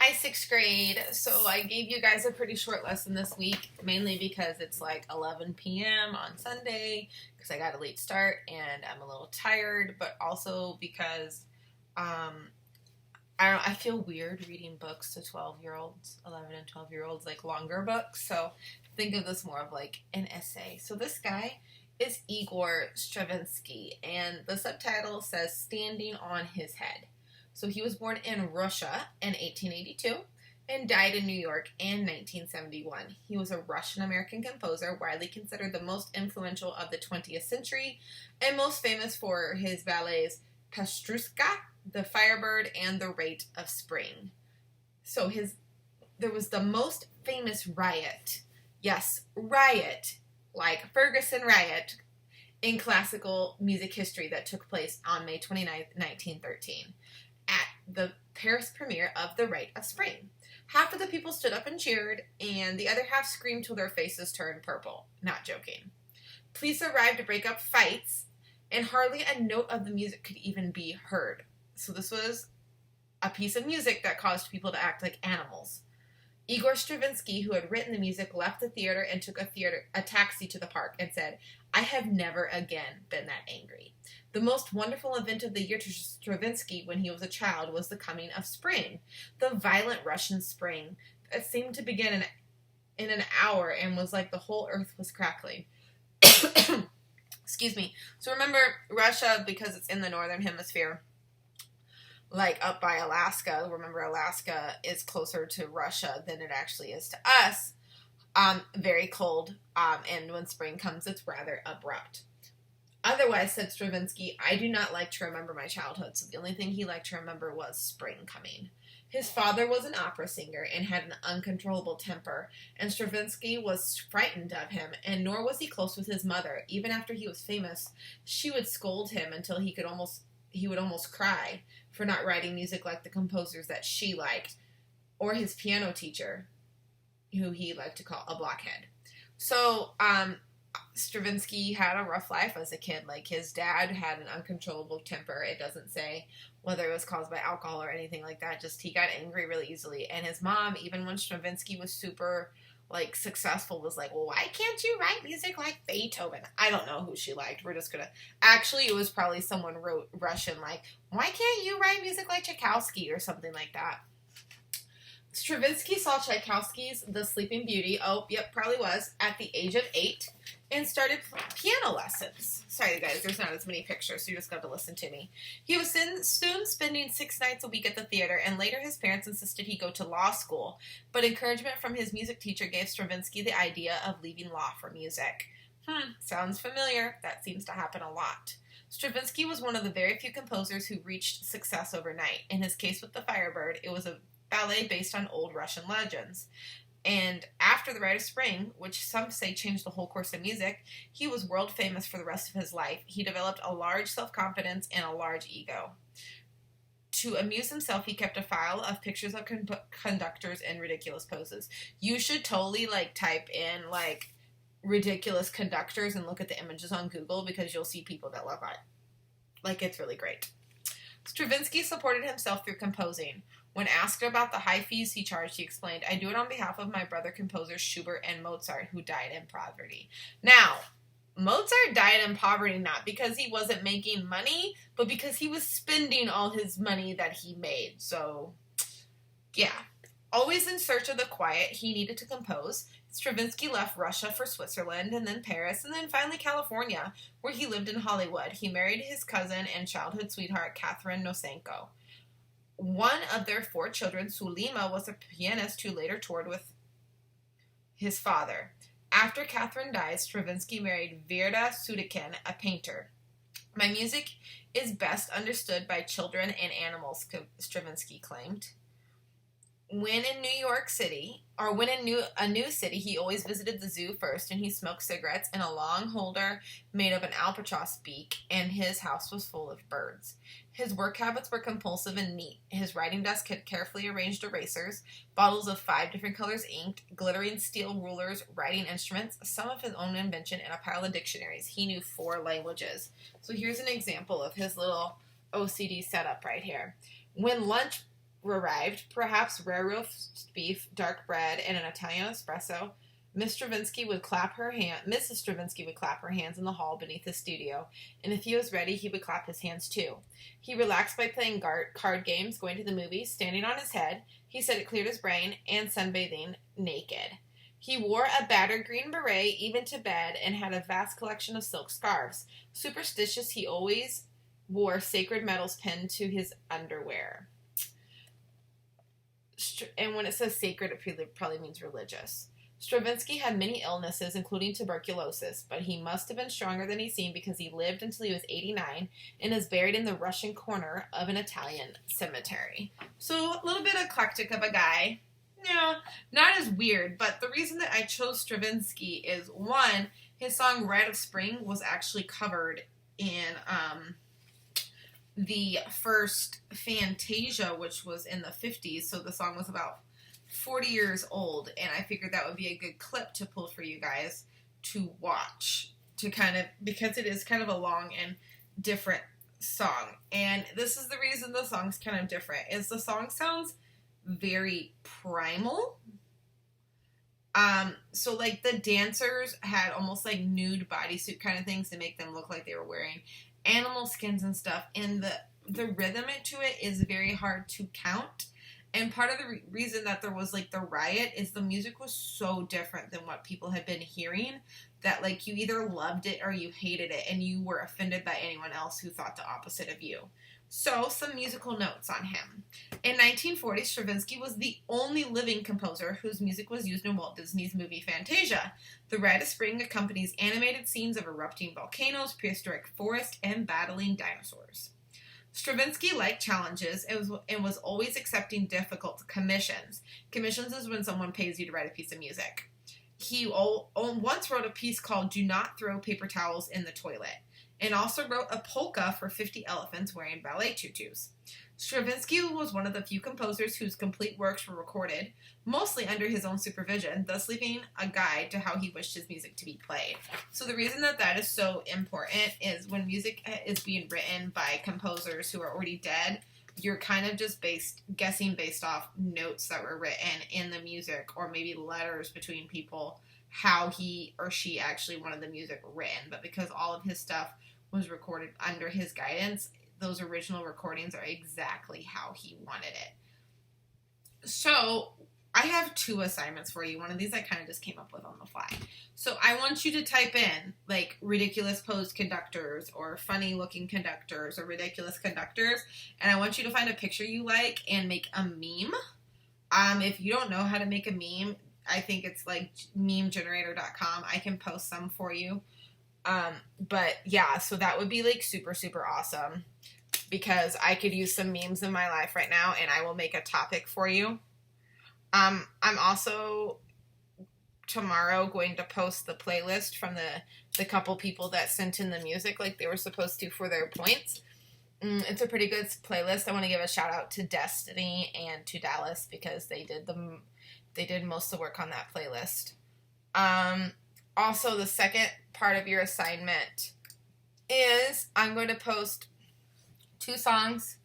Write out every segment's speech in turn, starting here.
Hi, sixth grade. So I gave you guys a pretty short lesson this week, mainly because it's like 11 p.m. on Sunday, because I got a late start and I'm a little tired, but also because um, I feel weird reading books to 12-year-olds, 11 and 12-year-olds, like longer books. So think of this more of like an essay. So this guy is Igor Stravinsky, and the subtitle says Standing on His Head. So he was born in Russia in 1882 and died in New York in 1971. He was a Russian American composer, widely considered the most influential of the 20th century, and most famous for his ballets Pastrushka, The Firebird, and The Rite of Spring. So there was the most famous riot. Yes, riot, like Ferguson riot in classical music history that took place on May 29th, 1913 at the Paris premiere of The Rite of Spring. Half of the people stood up and cheered, and the other half screamed till their faces turned purple. Not joking. Police arrived to break up fights, and hardly a note of the music could even be heard. So this was a piece of music that caused people to act like animals. Igor Stravinsky, who had written the music, left the theater and took a taxi to the park and said, "I have never again been that angry." The most wonderful event of the year to Stravinsky when he was a child was the coming of spring, the violent Russian spring that seemed to begin in an hour and was like the whole earth was crackling. Excuse me. So remember, Russia, because it's in the northern hemisphere, like up by Alaska. Remember, Alaska is closer to Russia than it actually is to us. Very cold, and when spring comes, it's rather abrupt. Otherwise, said Stravinsky, I do not like to remember my childhood, so the only thing he liked to remember was spring coming. His father was an opera singer and had an uncontrollable temper, and Stravinsky was frightened of him, and nor was he close with his mother. Even after he was famous, she would scold him until he would almost cry for not writing music like the composers that she liked, or his piano teacher, who he liked to call a blockhead. So, Stravinsky had a rough life as a kid. Like, his dad had an uncontrollable temper. It doesn't say whether it was caused by alcohol or anything like that. Just he got angry really easily. And his mom, even when Stravinsky was super like successful, was like, well, why can't you write music like Beethoven? I don't know who she liked. We're just gonna actually, it was probably someone wrote Russian, like, why can't you write music like Tchaikovsky or something like that. Stravinsky saw Tchaikovsky's The Sleeping Beauty, probably was, at the age of 8, and started piano lessons. Sorry, guys, there's not as many pictures, so you just got to listen to me. He was soon spending 6 nights a week at the theater, and later his parents insisted he go to law school, but encouragement from his music teacher gave Stravinsky the idea of leaving law for music. Sounds familiar. That seems to happen a lot. Stravinsky was one of the very few composers who reached success overnight. In his case with The Firebird, it was a ballet based on old Russian legends. And after The Rite of Spring, which some say changed the whole course of music, he was world famous for the rest of his life. He developed a large self-confidence and a large ego. To amuse himself, he kept a file of pictures of conductors in ridiculous poses. You should totally type in ridiculous conductors and look at the images on Google, because you'll see people that love it. It's really great. Stravinsky supported himself through composing. When asked about the high fees he charged, he explained, I do it on behalf of my brother composers Schubert and Mozart, who died in poverty. Now, Mozart died in poverty not because he wasn't making money, but because he was spending all his money that he made. So, yeah. Always in search of the quiet he needed to compose, Stravinsky left Russia for Switzerland, and then Paris, and then finally California, where he lived in Hollywood. He married his cousin and childhood sweetheart, Catherine Nosenko. One of their 4 children, Sulima, was a pianist who later toured with his father. After Catherine died, Stravinsky married Verda Sudekin, a painter. My music is best understood by children and animals, Stravinsky claimed. When in a new city, he always visited the zoo first, and he smoked cigarettes in a long holder made of an albatross beak, and his house was full of birds. His work habits were compulsive and neat. His writing desk had carefully arranged erasers, bottles of 5 different colors ink, glittering steel rulers, writing instruments, some of his own invention, and a pile of dictionaries. He knew 4 languages. So here's an example of his little OCD setup right here. When lunch arrived, perhaps rare roast beef, dark bread, and an Italian espresso, Mrs. Stravinsky would clap her hands in the hall beneath his studio, and if he was ready, he would clap his hands too. He relaxed by playing card games, going to the movies, standing on his head. He said it cleared his brain, and sunbathing naked. He wore a battered green beret even to bed and had a vast collection of silk scarves. Superstitious, he always wore sacred metals pinned to his underwear. And when it says sacred, it probably means religious. Stravinsky had many illnesses, including tuberculosis, but he must have been stronger than he seemed because he lived until he was 89 and is buried in the Russian corner of an Italian cemetery. So a little bit eclectic of a guy. Yeah, not as weird, but the reason that I chose Stravinsky is, one, his song Rite of Spring was actually covered in the first Fantasia, which was in the 50s, so the song was about 40 years old, and I figured that would be a good clip to pull for you guys to watch, to kind of, because it is kind of a long and different song. And this is the reason the song's kind of different, is the song sounds very primal. So like the dancers had almost like nude bodysuit kind of things to make them look like they were wearing animal skins and stuff, and the rhythm to it is very hard to count. And part of the reason that there was like the riot is the music was so different than what people had been hearing that like you either loved it or you hated it, and you were offended by anyone else who thought the opposite of you. So, some musical notes on him. In 1940, Stravinsky was the only living composer whose music was used in Walt Disney's movie Fantasia. The Rite of Spring accompanies animated scenes of erupting volcanoes, prehistoric forests, and battling dinosaurs. Stravinsky liked challenges and was always accepting difficult commissions. Commissions is when someone pays you to write a piece of music. He once wrote a piece called Do Not Throw Paper Towels in the Toilet, and also wrote a polka for 50 elephants wearing ballet tutus. Stravinsky was one of the few composers whose complete works were recorded, mostly under his own supervision, thus leaving a guide to how he wished his music to be played. So the reason that is so important is when music is being written by composers who are already dead, you're kind of just guessing based off notes that were written in the music, or maybe letters between people, how he or she actually wanted the music written. But because all of his stuff was recorded under his guidance, those original recordings are exactly how he wanted it. So I have 2 assignments for you. One of these I kind of just came up with on the fly. So I want you to type in like ridiculous posed conductors or funny looking conductors or ridiculous conductors, and I want you to find a picture you like and make a meme. If you don't know how to make a meme, I think it's like memegenerator.com. I can post some for you. But yeah, so that would be like super, super awesome, because I could use some memes in my life right now, and I will make a topic for you. I'm also tomorrow going to post the playlist from the couple people that sent in the music like they were supposed to for their points. It's a pretty good playlist. I want to give a shout out to Destiny and to Dallas because they did most of the work on that playlist. Also, the second part of your assignment is I'm going to post 2 songs.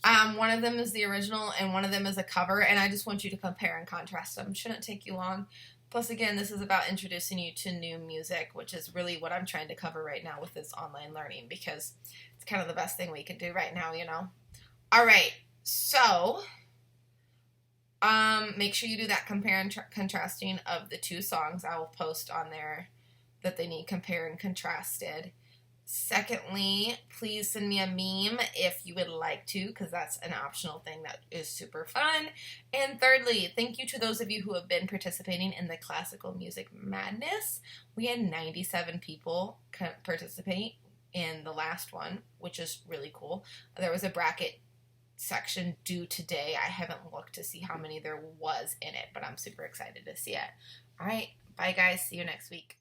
One of them is the original and one of them is a cover, and I just want you to compare and contrast them. Shouldn't take you long. Plus, again, this is about introducing you to new music, which is really what I'm trying to cover right now with this online learning, because it's kind of the best thing we can do right now, you know? All right, so make sure you do that compare and contrasting of the 2 songs. I will post on there that they need compare and contrasted. Secondly, please send me a meme if you would like to, because that's an optional thing that is super fun. And thirdly, thank you to those of you who have been participating in the Classical Music Madness. We had 97 people participate in the last one, which is really cool. There was a bracket section due today. I haven't looked to see how many there was in it, but I'm super excited to see it. All right, bye guys. See you next week.